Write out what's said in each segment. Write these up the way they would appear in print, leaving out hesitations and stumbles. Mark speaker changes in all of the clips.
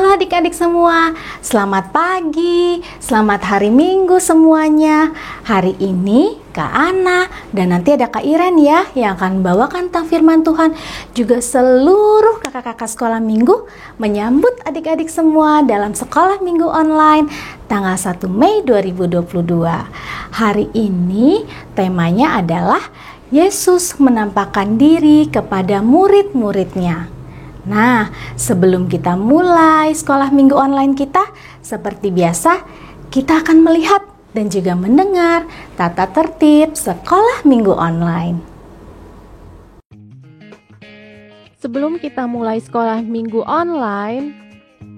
Speaker 1: Halo adik-adik semua, selamat pagi, selamat hari Minggu semuanya. Hari ini Kak Ana dan nanti ada Kak Iren ya yang akan membawakan tentang firman Tuhan. Juga seluruh kakak-kakak sekolah minggu menyambut adik-adik semua dalam sekolah minggu online tanggal 1 Mei 2022. Hari ini temanya adalah Yesus menampakkan diri kepada murid-muridnya. Nah, sebelum kita mulai sekolah minggu online kita, seperti biasa, kita akan melihat dan juga mendengar tata tertib sekolah minggu online.
Speaker 2: Sebelum kita mulai sekolah minggu online,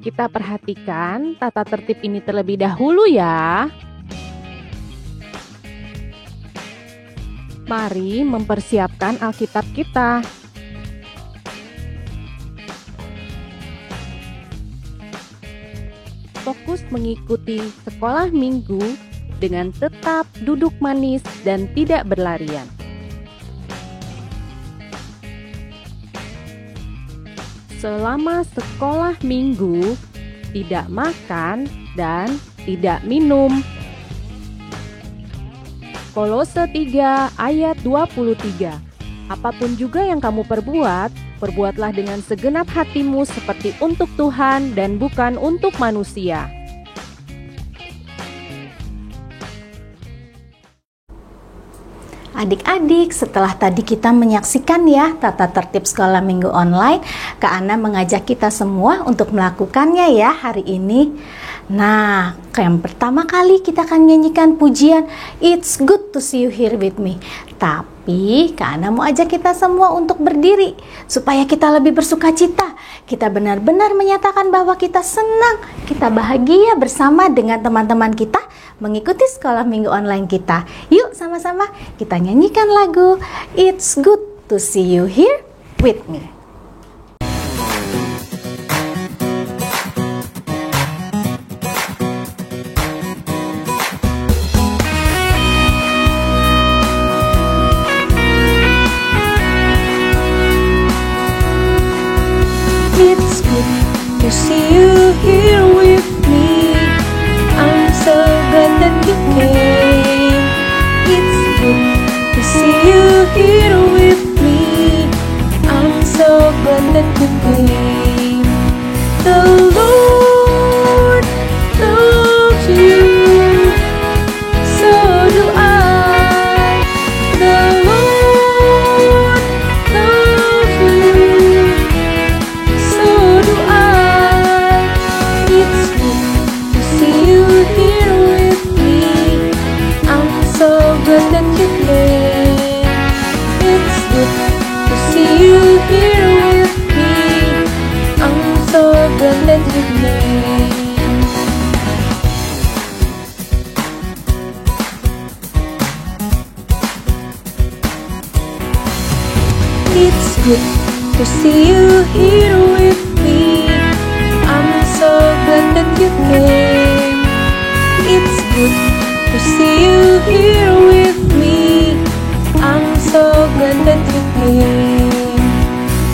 Speaker 2: kita perhatikan tata tertib ini terlebih dahulu ya. Mari mempersiapkan Alkitab kita. Fokus mengikuti sekolah minggu dengan tetap duduk manis dan tidak berlarian. Selama sekolah minggu, tidak makan dan tidak minum. Kolose 3 ayat 23. Apapun juga yang kamu perbuat, perbuatlah dengan segenap hatimu seperti untuk Tuhan dan bukan untuk manusia.
Speaker 1: Adik-adik, setelah tadi kita menyaksikan ya tata tertib sekolah minggu online, Kak Ana mengajak kita semua untuk melakukannya ya hari ini. Nah, yang pertama kali kita akan nyanyikan pujian It's Good to See You Here With Me. Tapi Kak Ana mau ajak kita semua untuk berdiri supaya kita lebih bersuka cita. Kita benar-benar menyatakan bahwa kita senang, kita bahagia bersama dengan teman-teman kita mengikuti sekolah minggu online kita. Yuk sama-sama kita nyanyikan lagu It's Good to See You Here With Me.
Speaker 3: It's good to see you here with me. I'm so glad that you came. It's good to see you here with me. I'm so glad that you came. The Lord loves you, so do I. The Lord loves you, so do I. It's good to see you here with me. I'm so glad that you came. It's good to see you here with me. I'm so glad that you came. It's good to see you here with me. I'm so glad that you came. It's good to see you here with me. I'm so glad that you came.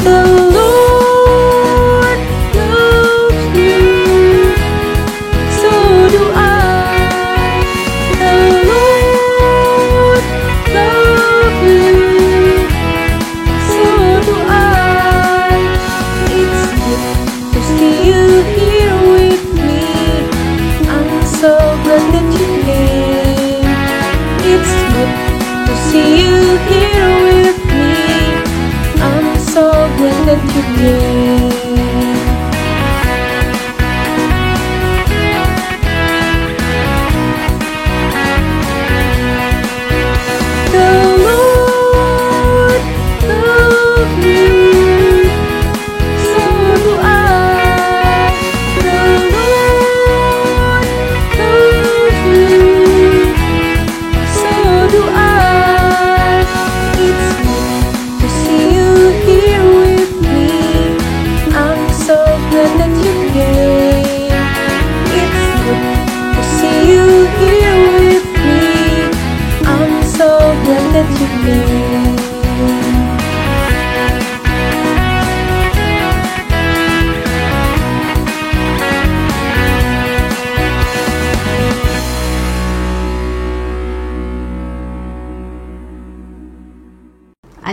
Speaker 3: The Lord loves you, so do I. The Lord loves you, so do I. It's good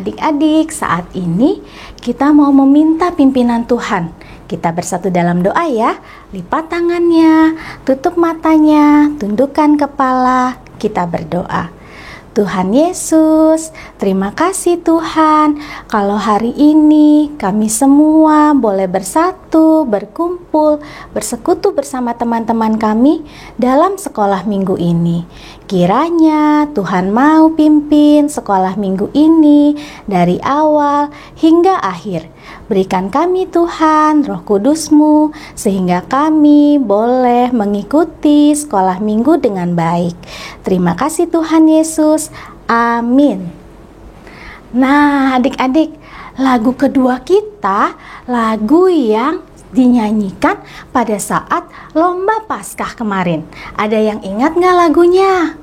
Speaker 1: adik-adik, saat ini kita mau meminta pimpinan Tuhan. Kita bersatu dalam doa ya. Lipat tangannya, tutup matanya, tundukkan kepala, kita berdoa. Tuhan Yesus, terima kasih Tuhan, kalau hari ini kami semua boleh bersatu, berkumpul, bersekutu bersama teman-teman kami dalam sekolah minggu ini. Kiranya Tuhan mau pimpin sekolah minggu ini dari awal hingga akhir. Berikan kami Tuhan Roh Kudus-Mu sehingga kami boleh mengikuti sekolah minggu dengan baik. Terima kasih Tuhan Yesus. Amin. Nah, adik-adik, lagu kedua kita, lagu yang dinyanyikan pada saat lomba Paskah kemarin. Ada yang ingat nggak lagunya?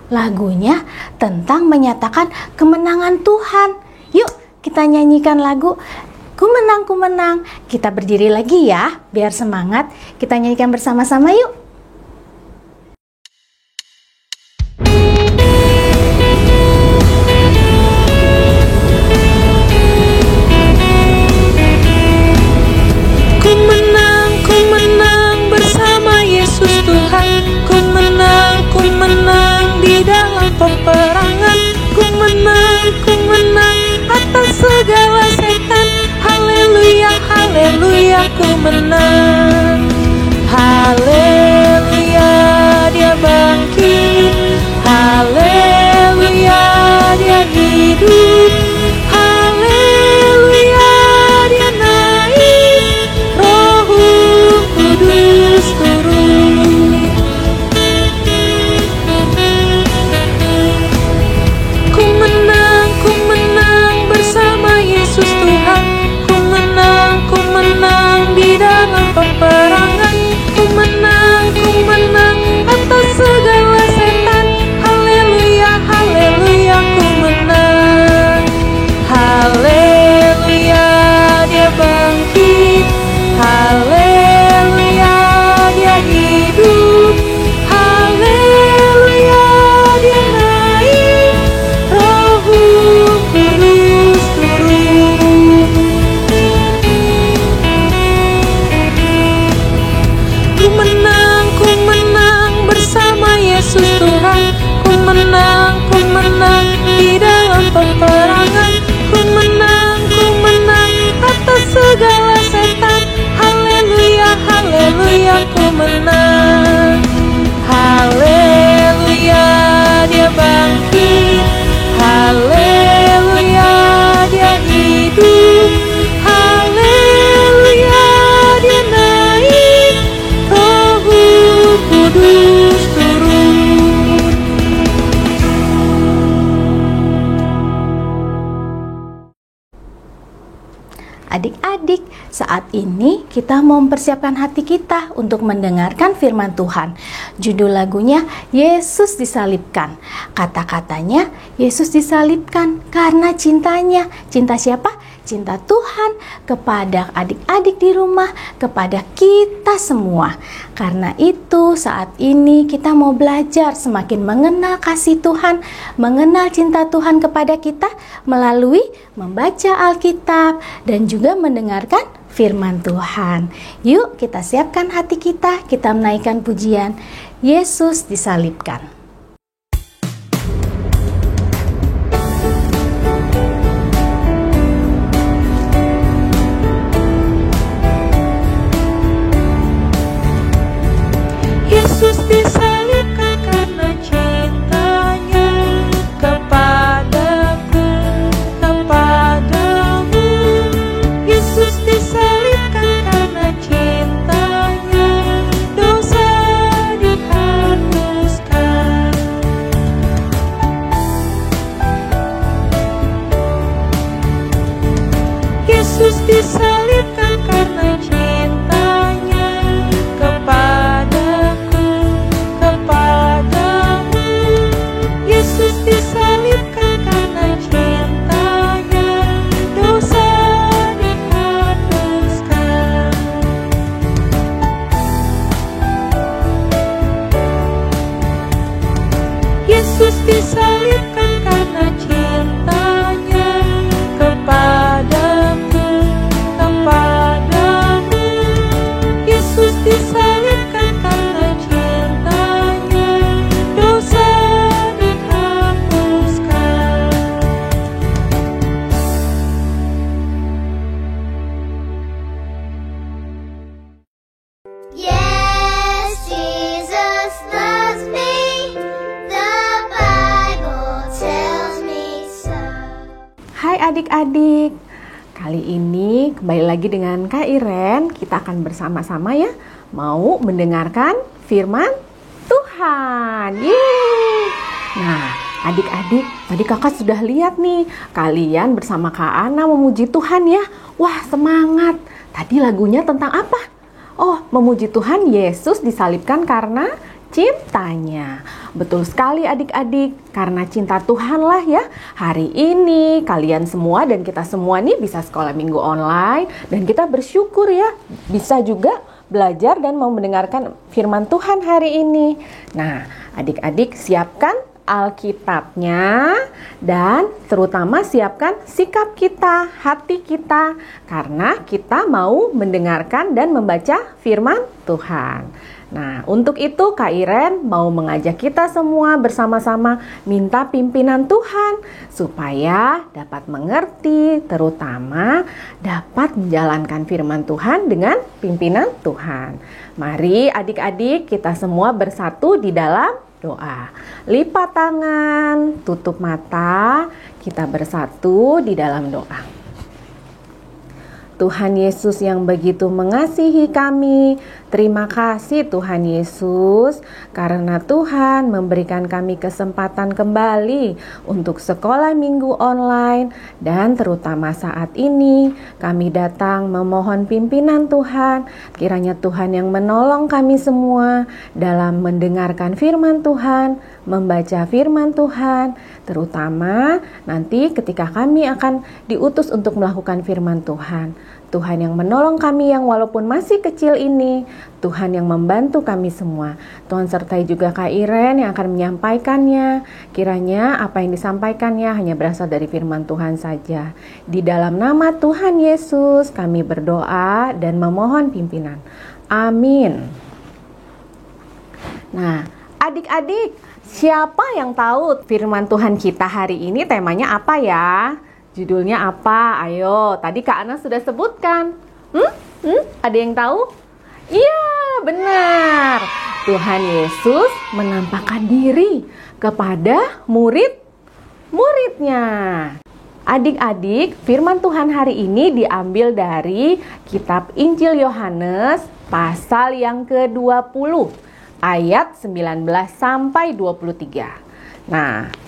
Speaker 1: Lagunya tentang menyatakan kemenangan Tuhan. Yuk, kita nyanyikan lagu Ku menang, ku menang. Kita berdiri lagi ya, biar semangat. Kita nyanyikan bersama-sama yuk.
Speaker 3: Ku menang bersama Yesus Tuhan. Ku menang di dalam peperangan. Ku menang atas segala setan. Haleluya, haleluya, ku menang. Haleluya, dia bangkit. Haleluya, dia hidup. Haleluya, dia naik. Roh Kudus turun. Ku menang bersama Yesus Tuhan. Ku menang di dalam peperangan. Ku menang atas segala setan. Haleluya, haleluya, ku menang. Haleluya, dia bangkit. Haleluya, dia hidup. Haleluya, dia naik. Roh Kudus turun. Ku menang bersama Yesus Tuhan. Ku menang di dalam peperangan. Ku menang atas segala setan. Haleluya, haleluya, ku menang. Haleluya, dia bangkit. Haleluya, dia hidup. Haleluya, dia naik. Roh Kudus turun.
Speaker 1: Adik-adik, saat ini kita mau mempersiapkan hati kita untuk mendengarkan firman Tuhan. Judul lagunya Yesus disalibkan. Kata-katanya Yesus disalibkan karena cintanya. Cinta siapa? Cinta Tuhan kepada adik-adik di rumah, kepada kita semua. Karena itu saat ini kita mau belajar semakin mengenal kasih Tuhan, mengenal cinta Tuhan kepada kita melalui membaca Alkitab dan juga mendengarkan firman Tuhan. Yuk kita siapkan hati kita menaikkan pujian Yesus disalibkan.
Speaker 3: Yesus disalibkan karena cintanya kepadaku, kepadamu. Yesus disalibkan karena cintanya, dosa dihapuskan.
Speaker 4: Yes, Jesus loves me. The Bible tells me so.
Speaker 1: Hai adik-adik, kali ini kembali lagi dengan Kak Iren. Kita akan bersama-sama ya, mau mendengarkan firman Tuhan. Yeay! Nah, adik-adik, tadi kakak sudah lihat nih, kalian bersama Kak Ana memuji Tuhan ya. Wah, semangat. Tadi lagunya tentang apa? Oh, memuji Tuhan, Yesus disalibkan karena cintanya. Betul sekali adik-adik, karena cinta Tuhanlah ya. Hari ini kalian semua dan kita semua nih bisa sekolah minggu online. Dan kita bersyukur ya, bisa juga belajar dan mau mendengarkan firman Tuhan hari ini. Nah, adik-adik siapkan Alkitabnya dan terutama siapkan sikap kita, hati kita, karena kita mau mendengarkan dan membaca firman Tuhan. Nah, untuk itu Kak Iren mau mengajak kita semua bersama-sama minta pimpinan Tuhan supaya dapat mengerti, terutama dapat menjalankan firman Tuhan dengan pimpinan Tuhan. Mari adik-adik kita semua bersatu di dalam doa. Lipat tangan, tutup mata, kita bersatu di dalam doa. Tuhan Yesus yang begitu mengasihi kami, terima kasih Tuhan Yesus, karena Tuhan memberikan kami kesempatan kembali untuk sekolah minggu online. Dan terutama saat ini kami datang memohon pimpinan Tuhan. Kiranya Tuhan yang menolong kami semua dalam mendengarkan firman Tuhan, membaca firman Tuhan, terutama nanti ketika kami akan diutus untuk melakukan firman Tuhan. Tuhan yang menolong kami yang walaupun masih kecil ini, Tuhan yang membantu kami semua. Tuhan sertai juga Kak Iren yang akan menyampaikannya. Kiranya apa yang disampaikannya hanya berasal dari firman Tuhan saja. Di dalam nama Tuhan Yesus kami berdoa dan memohon pimpinan. Amin. Nah, adik-adik, siapa yang tahu firman Tuhan kita hari ini temanya apa ya? Judulnya apa? Ayo, tadi Kak Ana sudah sebutkan. Ada yang tahu? Iya, benar. Tuhan Yesus menampakkan diri kepada murid-muridnya. Adik-adik, firman Tuhan hari ini diambil dari kitab Injil Yohanes pasal yang ke-20, ayat 19 sampai 23. Nah,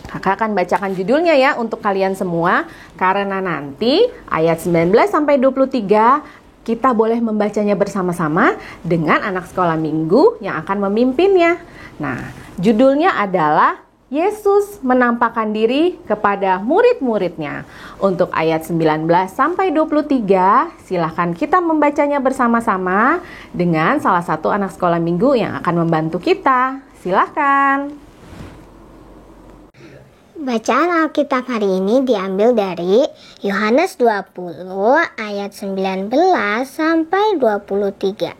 Speaker 1: Kakak akan bacakan judulnya ya untuk kalian semua, karena nanti ayat 19 sampai 23 kita boleh membacanya bersama-sama dengan anak sekolah minggu yang akan memimpinnya. Nah, judulnya adalah Yesus menampakkan diri kepada murid-muridnya. Untuk ayat 19 sampai 23, silahkan kita membacanya bersama-sama dengan salah satu anak sekolah minggu yang akan membantu kita. Silahkan.
Speaker 4: Bacaan Alkitab hari ini diambil dari Yohanes 20 ayat 19 sampai 23.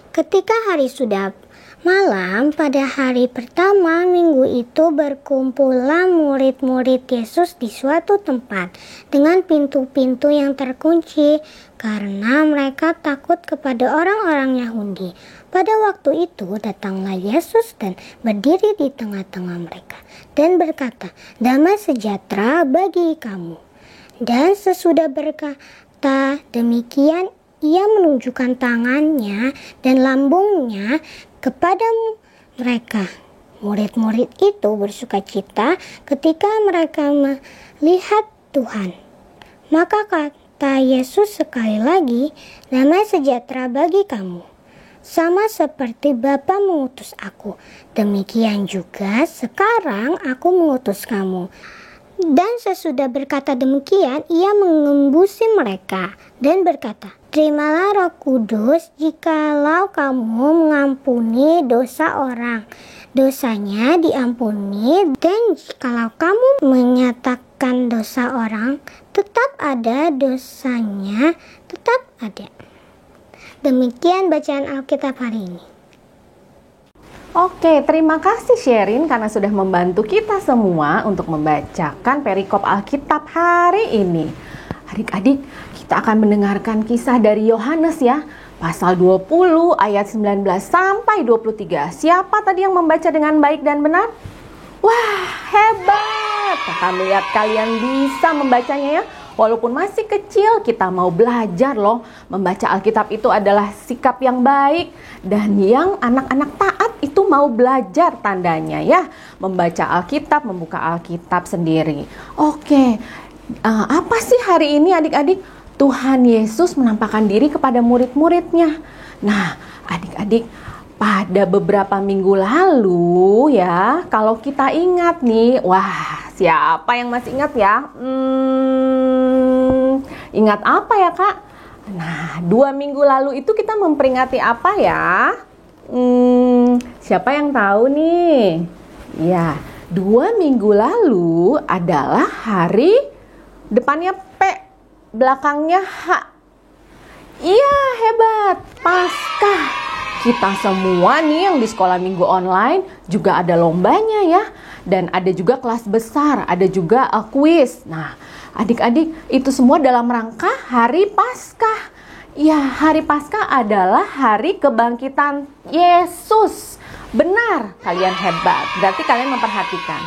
Speaker 4: Ketika hari sudah malam, pada hari pertama minggu itu berkumpullah murid-murid Yesus di suatu tempat dengan pintu-pintu yang terkunci karena mereka takut kepada orang-orang Yahudi. Pada waktu itu datanglah Yesus dan berdiri di tengah-tengah mereka dan berkata, "Damai sejahtera bagi kamu." Dan sesudah berkata demikian, ia menunjukkan tangannya dan lambungnya kepada mereka. Murid-murid itu bersukacita ketika mereka melihat Tuhan. Maka kata Yesus sekali lagi, "Damai sejahtera bagi kamu. Sama seperti Bapa mengutus aku, demikian juga sekarang aku mengutus kamu." Dan sesudah berkata demikian, ia mengembusi mereka dan berkata, "Terimalah Roh Kudus. Jikalau kamu mengampuni dosa orang, dosanya diampuni, dan jikalau kamu menyatakan dosa orang, tetap ada dosanya, tetap ada." Demikian bacaan Alkitab hari ini.
Speaker 1: Oke, terima kasih Sherin karena sudah membantu kita semua untuk membacakan perikop Alkitab hari ini. Adik-adik, kita akan mendengarkan kisah dari Yohanes ya. pasal 20 ayat 19 sampai 23. Siapa tadi yang membaca dengan baik dan benar? Wah, hebat! Kakak melihat kalian bisa membacanya ya. Walaupun masih kecil, kita mau belajar loh. Membaca Alkitab itu adalah sikap yang baik. Dan yang anak-anak taat itu mau belajar tandanya ya. Membaca Alkitab, membuka Alkitab sendiri. Oke, apa sih hari ini adik-adik? Tuhan Yesus menampakkan diri kepada murid-muridnya. Nah, adik-adik, pada beberapa minggu lalu ya, kalau kita ingat nih, wah, siapa yang masih ingat ya? Ingat apa ya, Kak? Nah, 2 minggu lalu itu kita memperingati apa ya? Siapa yang tahu nih? Ya, 2 minggu lalu adalah hari depannya P, belakangnya H. Iya, hebat, Paskah. Kita semua nih yang di sekolah minggu online juga ada lombanya ya. Dan ada juga kelas besar, ada juga kuis. Nah, adik-adik, itu semua dalam rangka hari Paskah. Ya, hari Paskah adalah hari kebangkitan Yesus. Benar, kalian hebat. Berarti kalian memperhatikan.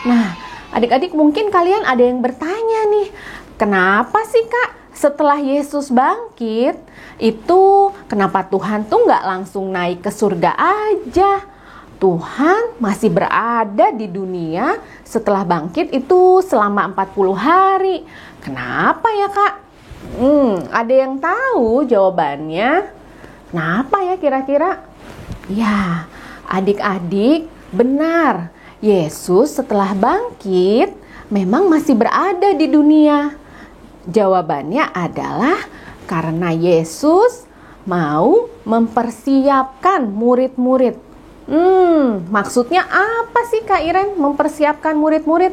Speaker 1: Nah, adik-adik, mungkin kalian ada yang bertanya nih, kenapa sih Kak setelah Yesus bangkit, itu kenapa Tuhan tuh nggak langsung naik ke surga aja? Tuhan masih berada di dunia setelah bangkit itu selama 40 hari. Kenapa ya Kak? Ada yang tahu jawabannya? Kenapa ya kira-kira? Ya, adik-adik, benar. Yesus setelah bangkit memang masih berada di dunia. Jawabannya adalah karena Yesus mau mempersiapkan murid-murid. Maksudnya apa sih Kak Iren mempersiapkan murid-murid?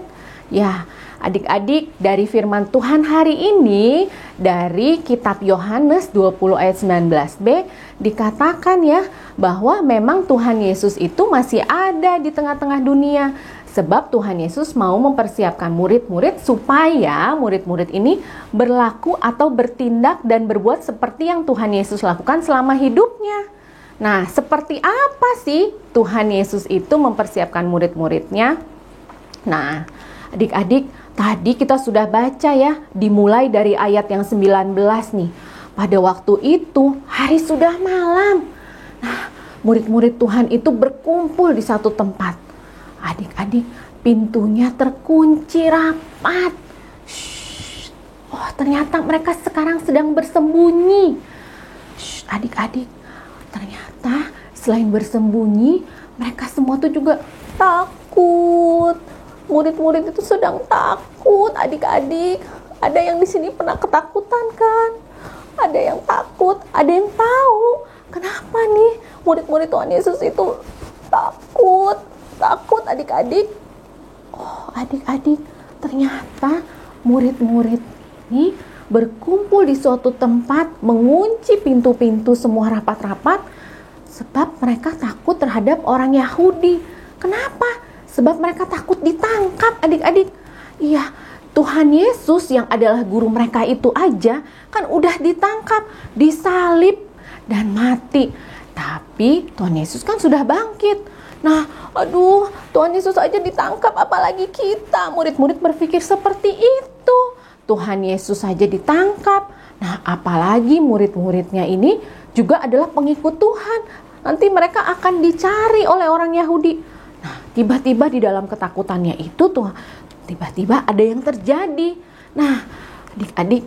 Speaker 1: Ya, adik-adik, dari firman Tuhan hari ini dari kitab Yohanes 20 ayat 19b dikatakan ya bahwa memang Tuhan Yesus itu masih ada di tengah-tengah dunia. Sebab Tuhan Yesus mau mempersiapkan murid-murid supaya murid-murid ini berlaku atau bertindak dan berbuat seperti yang Tuhan Yesus lakukan selama hidupnya. Nah, seperti apa sih Tuhan Yesus itu mempersiapkan murid-muridnya? Nah, adik-adik, tadi kita sudah baca ya, dimulai dari ayat yang 19 nih. Pada waktu itu, hari sudah malam. Nah, murid-murid Tuhan itu berkumpul di satu tempat. Adik-adik, pintunya terkunci rapat. Oh, ternyata mereka sekarang sedang bersembunyi. Adik-adik, ternyata selain bersembunyi, mereka semua tuh juga takut. Murid-murid itu sedang takut, adik-adik. Ada yang di sini pernah ketakutan kan? Ada yang takut, ada yang tahu. Kenapa nih murid-murid Tuhan Yesus itu takut adik-adik? Oh, adik-adik, ternyata murid-murid ini berkumpul di suatu tempat, mengunci pintu-pintu semua rapat-rapat, sebab mereka takut terhadap orang Yahudi. Kenapa? Sebab mereka takut ditangkap, adik-adik. Iya, Tuhan Yesus yang adalah guru mereka itu aja kan udah ditangkap, disalib, dan mati. Tapi Tuhan Yesus kan sudah bangkit. Nah, aduh, Tuhan Yesus aja ditangkap, apalagi kita. Murid-murid berpikir seperti itu. Tuhan Yesus saja ditangkap. Nah, apalagi murid-muridnya ini juga adalah pengikut Tuhan. Nanti mereka akan dicari oleh orang Yahudi. Nah, tiba-tiba di dalam ketakutannya itu tuh, tiba-tiba ada yang terjadi. Nah, adik-adik,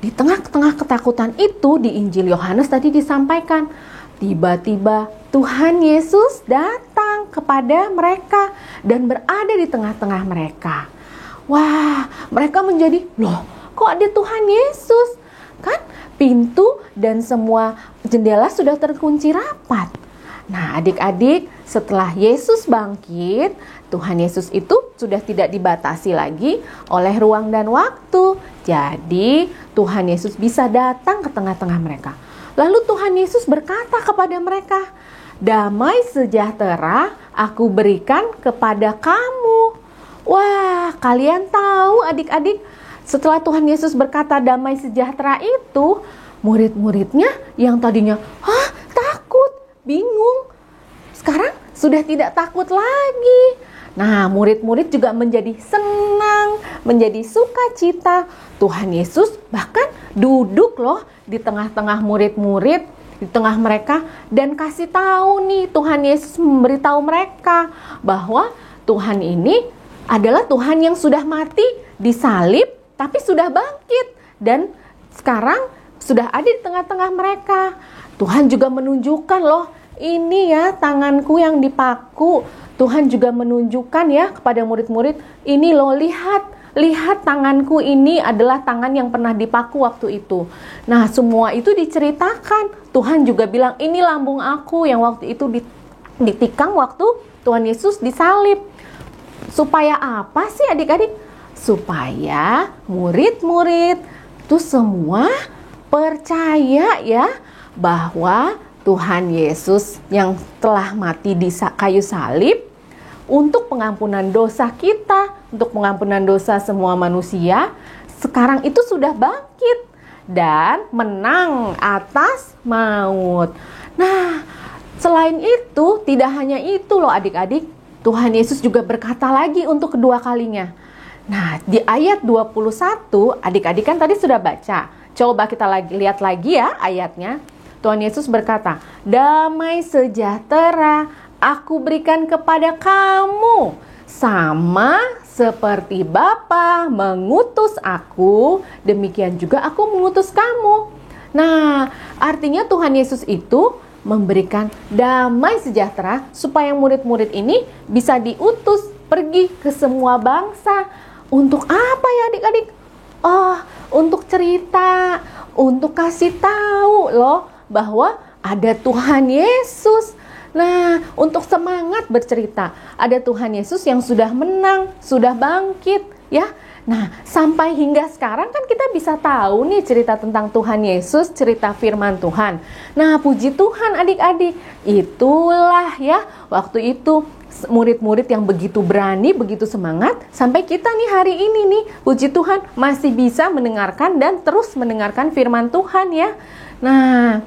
Speaker 1: di tengah-tengah ketakutan itu di Injil Yohanes tadi disampaikan, tiba-tiba Tuhan Yesus datang kepada mereka dan berada di tengah-tengah mereka. Wah, mereka menjadi, loh, kok ada Tuhan Yesus? Kan pintu dan semua jendela sudah terkunci rapat. Nah, adik-adik, setelah Yesus bangkit, Tuhan Yesus itu sudah tidak dibatasi lagi oleh ruang dan waktu. Jadi, Tuhan Yesus bisa datang ke tengah-tengah mereka. Lalu Tuhan Yesus berkata kepada mereka, "Damai sejahtera aku berikan kepada kamu." Wah, kalian tahu adik-adik, setelah Tuhan Yesus berkata damai sejahtera itu, murid-muridnya yang tadinya takut, bingung, sekarang sudah tidak takut lagi. Nah, murid-murid juga menjadi senang, menjadi sukacita. Tuhan Yesus bahkan duduk loh di tengah-tengah murid-murid, di tengah mereka, dan kasih tahu nih, Tuhan Yesus memberitahu mereka bahwa Tuhan ini adalah Tuhan yang sudah mati, disalib, tapi sudah bangkit. Dan sekarang sudah ada di tengah-tengah mereka. Tuhan juga menunjukkan loh, ini ya tanganku yang dipaku. Tuhan juga menunjukkan ya kepada murid-murid, ini loh, lihat tanganku ini adalah tangan yang pernah dipaku waktu itu. Nah, semua itu diceritakan. Tuhan juga bilang, ini lambung aku yang waktu itu ditikang waktu Tuhan Yesus disalib. Supaya apa sih adik-adik? Supaya murid-murid itu semua percaya ya bahwa Tuhan Yesus yang telah mati di kayu salib untuk pengampunan dosa kita, untuk pengampunan dosa semua manusia, sekarang itu sudah bangkit dan menang atas maut. Nah, selain itu, tidak hanya itu loh adik-adik, Tuhan Yesus juga berkata lagi untuk kedua kalinya. Nah, di ayat 21, adik-adik kan tadi sudah baca. Coba kita lihat lagi ya ayatnya. Tuhan Yesus berkata, damai sejahtera aku berikan kepada kamu, sama seperti Bapa mengutus aku, demikian juga aku mengutus kamu. Nah, artinya Tuhan Yesus itu memberikan damai sejahtera supaya murid-murid ini bisa diutus pergi ke semua bangsa. Untuk apa ya adik-adik? Untuk cerita, untuk kasih tahu loh bahwa ada Tuhan Yesus. Nah, untuk semangat bercerita, ada Tuhan Yesus yang sudah menang, sudah bangkit ya. Nah, sampai hingga sekarang kan kita bisa tahu nih cerita tentang Tuhan Yesus, cerita firman Tuhan. Nah, puji Tuhan adik-adik, itulah ya waktu itu murid-murid yang begitu berani, begitu semangat, sampai kita nih hari ini nih, puji Tuhan masih bisa mendengarkan dan terus mendengarkan firman Tuhan ya. Nah,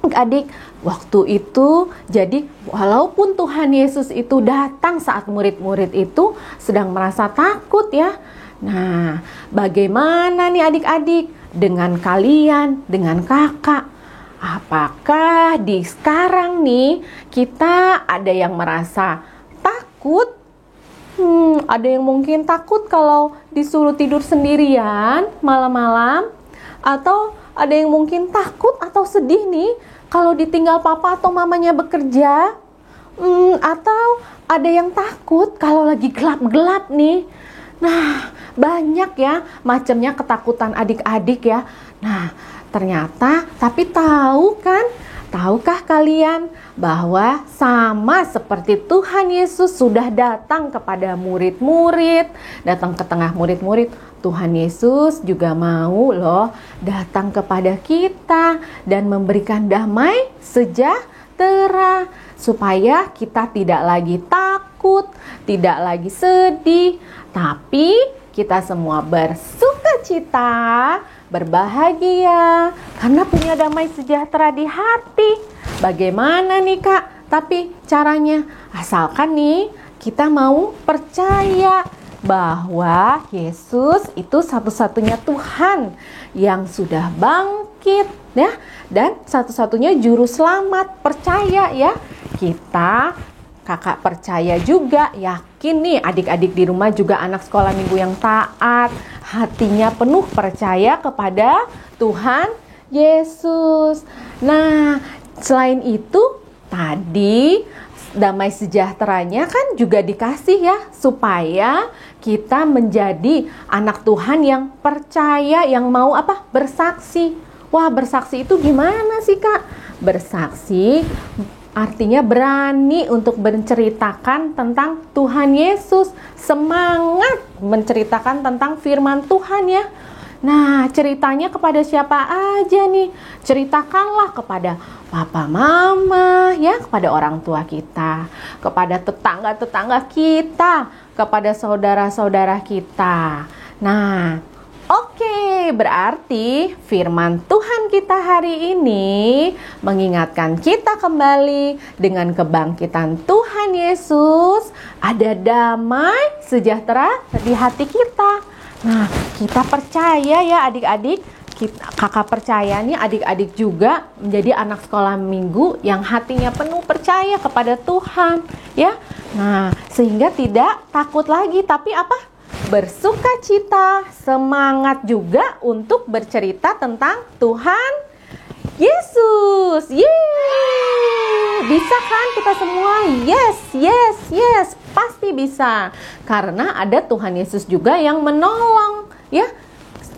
Speaker 1: adik, waktu itu jadi walaupun Tuhan Yesus itu datang saat murid-murid itu sedang merasa takut ya. Nah, bagaimana nih adik-adik dengan kalian, dengan kakak? Apakah di sekarang nih kita ada yang merasa takut? Ada yang mungkin takut kalau disuruh tidur sendirian malam-malam, atau ada yang mungkin takut atau sedih nih kalau ditinggal papa atau mamanya bekerja, atau ada yang takut kalau lagi gelap-gelap nih. Nah, banyak ya macamnya ketakutan adik-adik ya. Nah, ternyata tapi tahukah kalian bahwa sama seperti Tuhan Yesus sudah datang kepada murid-murid, datang ke tengah murid-murid, Tuhan Yesus juga mau loh datang kepada kita dan memberikan damai sejahtera supaya kita tidak lagi takut, tidak lagi sedih, tapi kita semua bersukacita, berbahagia karena punya damai sejahtera di hati. Bagaimana nih Kak? Tapi caranya asalkan nih kita mau percaya bahwa Yesus itu satu-satunya Tuhan yang sudah bangkit ya, dan satu-satunya juru selamat. Percaya ya. Kakak percaya juga, yakin nih adik-adik di rumah juga anak sekolah minggu yang taat, hatinya penuh percaya kepada Tuhan Yesus. Nah, selain itu tadi damai sejahteranya kan juga dikasih ya, supaya kita menjadi anak Tuhan yang percaya, yang mau bersaksi. Wah, bersaksi itu gimana sih Kak? Bersaksi artinya berani untuk menceritakan tentang Tuhan Yesus, semangat menceritakan tentang firman Tuhan ya. Nah, ceritanya kepada siapa aja nih? Ceritakanlah kepada papa mama ya, kepada orang tua kita, kepada tetangga-tetangga kita, kepada saudara-saudara kita. Nah, Oke, berarti firman Tuhan kita hari ini mengingatkan kita kembali dengan kebangkitan Tuhan Yesus. Ada damai sejahtera di hati kita. Nah, kita percaya ya adik-adik. Kakak percaya nih adik-adik juga menjadi anak sekolah minggu yang hatinya penuh percaya kepada Tuhan. Ya, nah sehingga tidak takut lagi, tapi apa? Bersukacita, semangat juga untuk bercerita tentang Tuhan Yesus. Yeay! Bisa kan kita semua? Yes, pasti bisa. Karena ada Tuhan Yesus juga yang menolong, ya,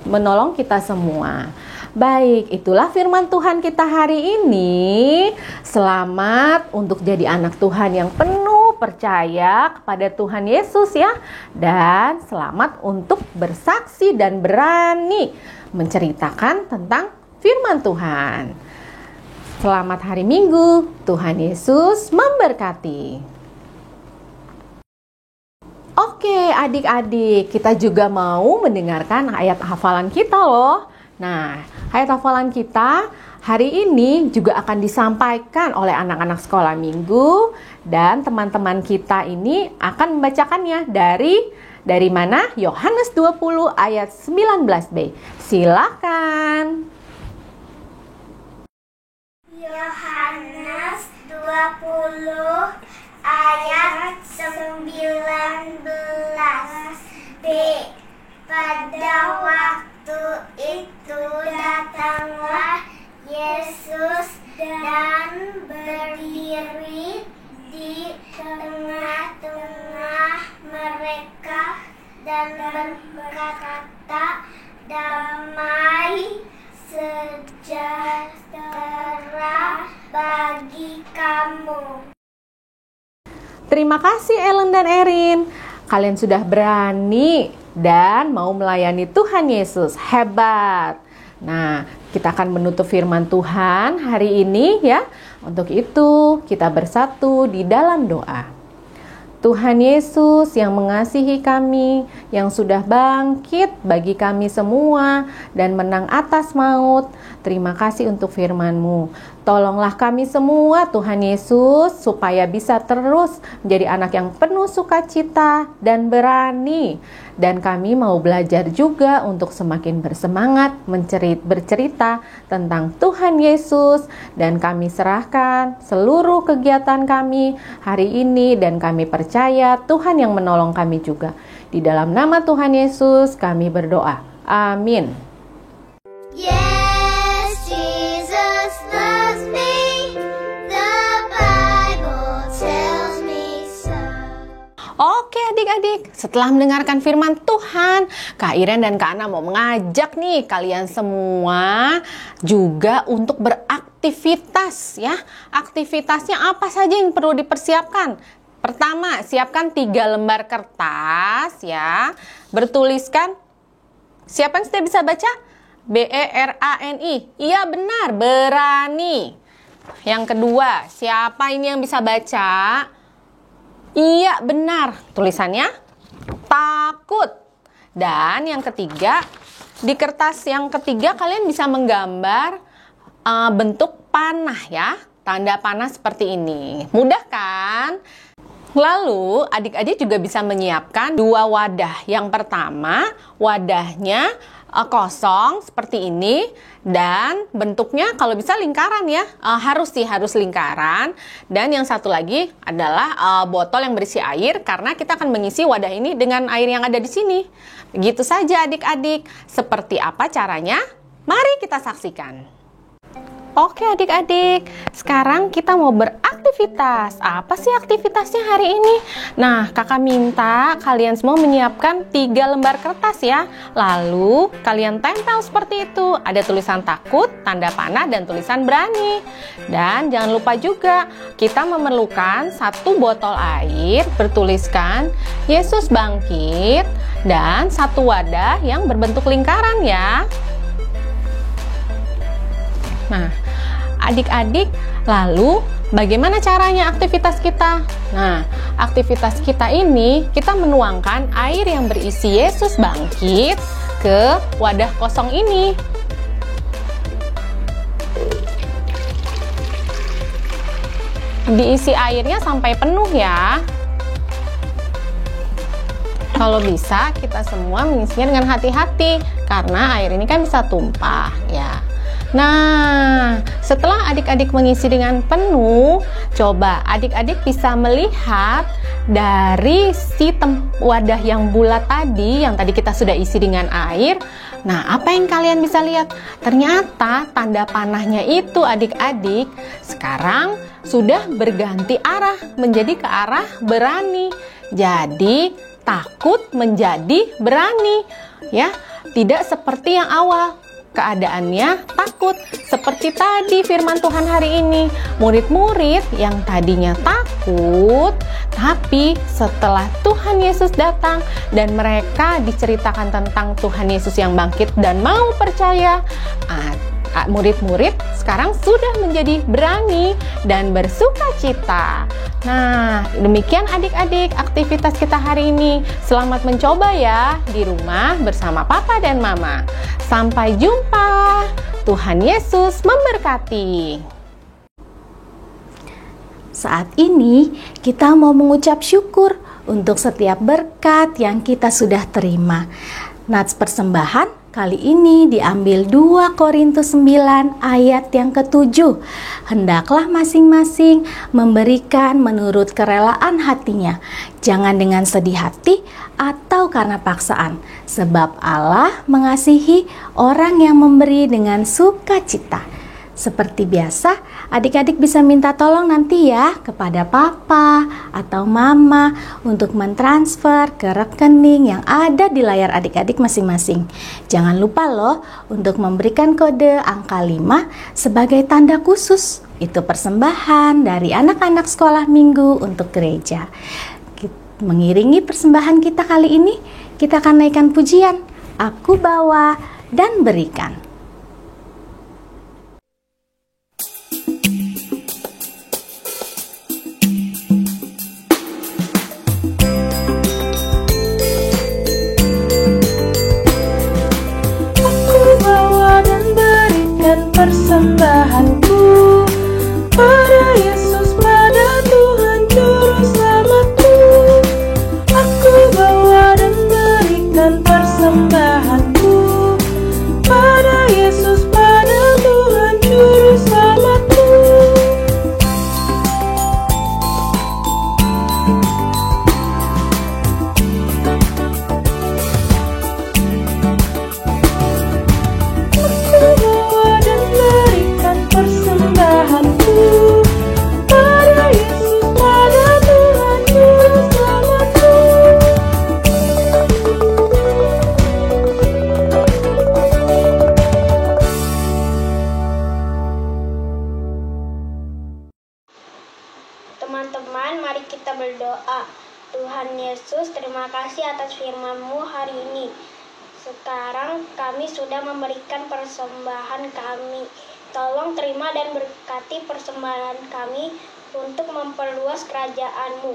Speaker 1: menolong kita semua. Baik, itulah firman Tuhan kita hari ini. Selamat untuk jadi anak Tuhan yang penuh percaya kepada Tuhan Yesus ya. Dan selamat untuk bersaksi dan berani menceritakan tentang firman Tuhan. Selamat hari Minggu, Tuhan Yesus memberkati. Oke adik-adik, kita juga mau mendengarkan ayat hafalan kita loh. Nah, ayat hafalan kita hari ini juga akan disampaikan oleh anak-anak sekolah minggu. Dan teman-teman kita ini akan membacakannya dari mana? Yohanes 20 ayat 19b. Silakan.
Speaker 5: Yohanes 20 ayat 19b. Pada waktu itu datanglah Yesus dan berdiri di tengah-tengah mereka dan berkata, "Damai sejahtera bagi kamu."
Speaker 1: Terima kasih Ellen dan Erin. Kalian sudah berani dan mau melayani Tuhan Yesus. Hebat. Nah, kita akan menutup firman Tuhan hari ini ya. Untuk itu, kita bersatu di dalam doa. Tuhan Yesus yang mengasihi kami, yang sudah bangkit bagi kami semua dan menang atas maut, terima kasih untuk firman-Mu. Tolonglah kami semua Tuhan Yesus supaya bisa terus menjadi anak yang penuh sukacita dan berani. Dan kami mau belajar juga untuk semakin bersemangat bercerita tentang Tuhan Yesus. Dan kami serahkan seluruh kegiatan kami hari ini dan kami percaya Tuhan yang menolong kami juga. Di dalam nama Tuhan Yesus kami berdoa. Amin.
Speaker 5: Yes, Jesus loves me. The Bible tells me so.
Speaker 1: Oke adik-adik, setelah mendengarkan firman Tuhan, Kak Iren dan Kak Ana mau mengajak nih kalian semua juga untuk beraktivitas ya. Aktivitasnya apa saja yang perlu dipersiapkan? Pertama, siapkan 3 lembar kertas ya, bertuliskan, siapa yang sudah bisa baca? BERANI. Iya benar, berani. Yang kedua, siapa ini yang bisa baca? Iya benar, tulisannya takut. Dan yang ketiga, di kertas yang ketiga kalian bisa menggambar bentuk panah ya, tanda panah seperti ini. Mudah kan? Lalu adik-adik juga bisa menyiapkan 2 wadah. Yang pertama, wadahnya kosong seperti ini dan bentuknya kalau bisa lingkaran ya, harus lingkaran. Dan yang satu lagi adalah botol yang berisi air karena kita akan mengisi wadah ini dengan air yang ada di sini. Begitu saja adik-adik. Seperti apa caranya? Mari kita saksikan. Oke adik-adik, sekarang kita mau beraktivitas. Apa sih aktivitasnya hari ini? Nah, kakak minta kalian semua menyiapkan 3 lembar kertas ya. Lalu kalian tempel seperti itu. Ada tulisan takut, tanda panah, dan tulisan berani. Dan jangan lupa juga kita memerlukan 1 botol air bertuliskan Yesus bangkit dan 1 wadah yang berbentuk lingkaran ya. Nah, adik-adik, lalu bagaimana caranya aktivitas kita? Nah, aktivitas kita ini kita menuangkan air yang berisi Yesus bangkit ke wadah kosong ini. Diisi airnya sampai penuh ya. Kalau bisa kita semua mengisinya dengan hati-hati karena air ini kan bisa tumpah ya. Nah, setelah adik-adik mengisi dengan penuh, coba adik-adik bisa melihat dari si wadah yang bulat tadi, yang tadi kita sudah isi dengan air. Nah, apa yang kalian bisa lihat? Ternyata tanda panahnya itu adik-adik sekarang sudah berganti arah menjadi ke arah berani. Jadi, takut menjadi berani. Ya, tidak seperti yang awal. Keadaannya takut. Seperti tadi firman Tuhan hari ini, murid-murid yang tadinya takut, tapi setelah Tuhan Yesus datang dan mereka diceritakan tentang Tuhan Yesus yang bangkit dan mau percaya, murid-murid sekarang sudah menjadi berani dan bersuka cita. Nah, demikian adik-adik aktivitas kita hari ini. Selamat mencoba ya di rumah bersama Papa dan Mama. Sampai jumpa. Tuhan Yesus memberkati.
Speaker 6: Saat ini kita mau mengucap syukur untuk setiap berkat yang kita sudah terima. Nats persembahan kali ini diambil 2 Korintus 9 ayat yang ke-7. Hendaklah masing-masing memberikan menurut kerelaan hatinya, jangan dengan sedih hati atau karena paksaan, sebab Allah mengasihi orang yang memberi dengan sukacita. Seperti biasa, adik-adik bisa minta tolong nanti ya kepada papa atau mama untuk mentransfer ke rekening yang ada di layar adik-adik masing-masing. Jangan lupa loh untuk memberikan kode angka 5 sebagai tanda khusus. Itu persembahan dari anak-anak sekolah minggu untuk gereja. Mengiringi persembahan kita kali ini, kita akan naikkan pujian, Aku bawa dan berikan.
Speaker 3: Persembahanku pada Yesus, pada Tuhan Juru Selamatku. Aku bawa dan berikan persembahanku pada Yesus, pada Tuhan Juru Selamatku.
Speaker 4: Teman-teman, mari kita berdoa. Tuhan Yesus, terima kasih atas firman-Mu hari ini. Sekarang kami sudah memberikan persembahan kami. Tolong terima dan berkati persembahan kami untuk memperluas kerajaan-Mu.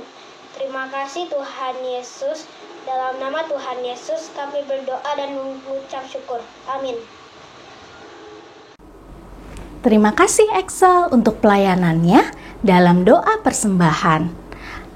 Speaker 4: Terima kasih Tuhan Yesus. Dalam nama Tuhan Yesus kami berdoa dan mengucap syukur. Amin.
Speaker 6: Terima kasih Excel untuk pelayanannya dalam doa persembahan.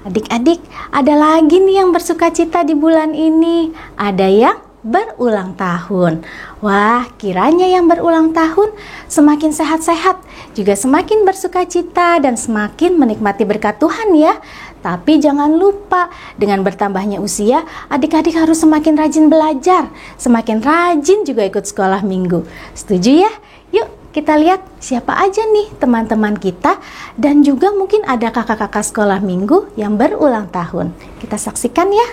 Speaker 6: Adik-adik, ada lagi nih yang bersuka cita di bulan ini. Ada yang berulang tahun. Wah, kiranya yang berulang tahun semakin sehat-sehat, juga semakin bersuka cita dan semakin menikmati berkat Tuhan ya. Tapi jangan lupa, dengan bertambahnya usia, adik-adik harus semakin rajin belajar, semakin rajin juga ikut sekolah minggu. Setuju ya? Yuk kita lihat siapa aja nih teman-teman kita, dan juga mungkin ada kakak-kakak sekolah minggu yang berulang tahun. Kita saksikan ya.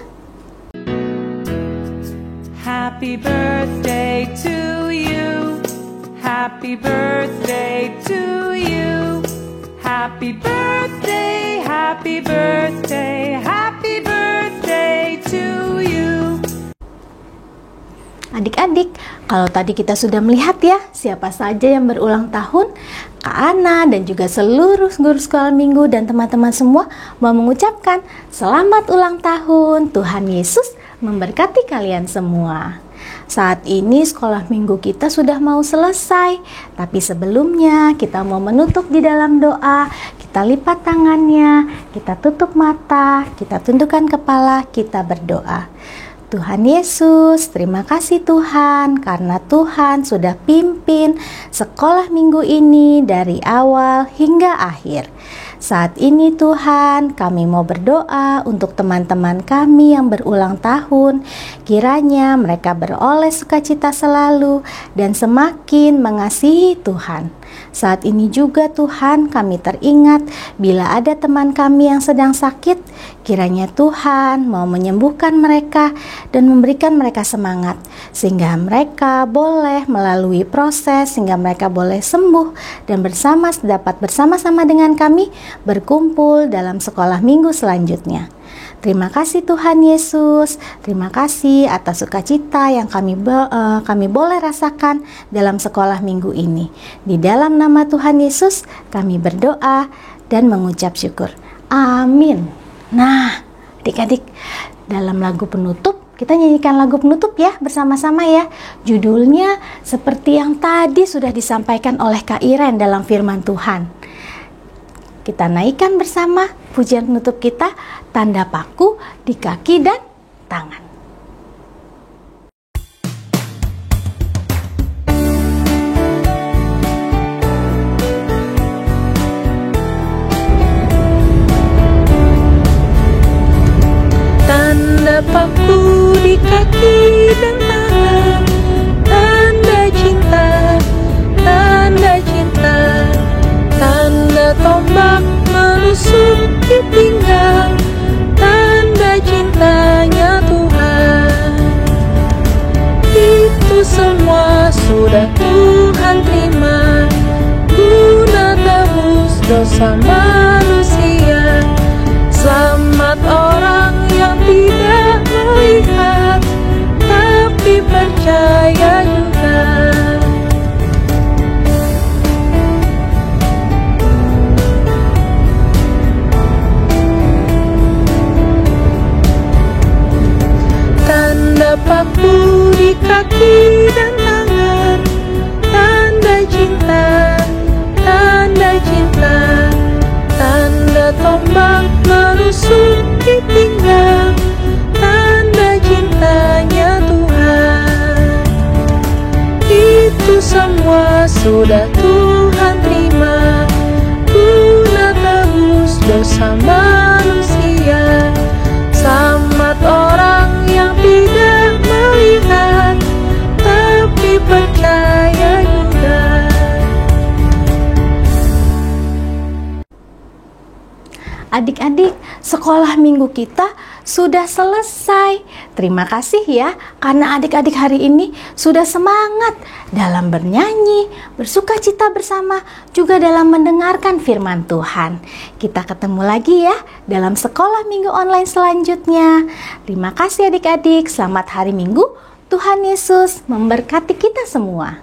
Speaker 3: Happy birthday to you. Happy birthday to you. Happy birthday, happy birthday, happy birthday to you.
Speaker 6: Adik-adik, kalau tadi kita sudah melihat ya siapa saja yang berulang tahun, Kak Ana dan juga seluruh guru sekolah minggu dan teman-teman semua mau mengucapkan selamat ulang tahun. Tuhan Yesus memberkati kalian semua.
Speaker 1: Saat ini sekolah minggu kita sudah mau selesai, tapi sebelumnya kita mau menutup di dalam doa. Kita lipat tangannya, kita tutup mata, kita tundukkan kepala, kita berdoa. Tuhan Yesus, terima kasih Tuhan, karena Tuhan sudah pimpin sekolah minggu ini dari awal hingga akhir. Saat ini Tuhan, kami mau berdoa untuk teman-teman kami yang berulang tahun. Kiranya mereka beroleh sukacita selalu dan semakin mengasihi Tuhan. Saat ini juga Tuhan, kami teringat bila ada teman kami yang sedang sakit, kiranya Tuhan mau menyembuhkan mereka dan memberikan mereka semangat, sehingga mereka boleh melalui proses, sehingga mereka boleh sembuh dan dapat bersama-sama dengan kami berkumpul dalam sekolah minggu selanjutnya. Terima kasih Tuhan Yesus, terima kasih atas sukacita yang kami boleh rasakan dalam sekolah minggu ini. Di dalam nama Tuhan Yesus kami berdoa dan mengucap syukur. Amin. Nah, adik-adik, dalam lagu penutup, kita nyanyikan lagu penutup ya bersama-sama ya. Judulnya seperti yang tadi sudah disampaikan oleh Kak Iren dalam firman Tuhan. Kita naikkan bersama pujian penutup kita, tanda paku di kaki dan tangan.
Speaker 7: Tanda paku di kaki dan tangan, tanda cinta, tanda cinta, tanda tombak menusuk di pinggang, tanda cintanya Tuhan. Itu semua sudah Tuhan terima, guna tebus dosa manusia. Selamat orang yang tidak melihat, tapi percaya juga. Tanda paku di kaki dan tangan, tanda cinta, tanda cinta, tanda tombak menusuk di pinggang, tanda cintanya Tuhan. Itu semua sudah Tuhan terima, guna tebus dosa manusia. Selamat orang yang tidak melihat, tapi percaya juga.
Speaker 1: Adik-adik, sekolah minggu kita sudah selesai. Terima kasih ya, karena adik-adik hari ini sudah semangat dalam bernyanyi, bersukacita bersama, juga dalam mendengarkan firman Tuhan. Kita ketemu lagi ya dalam sekolah minggu online selanjutnya. Terima kasih adik-adik, selamat hari Minggu. Tuhan Yesus memberkati kita semua.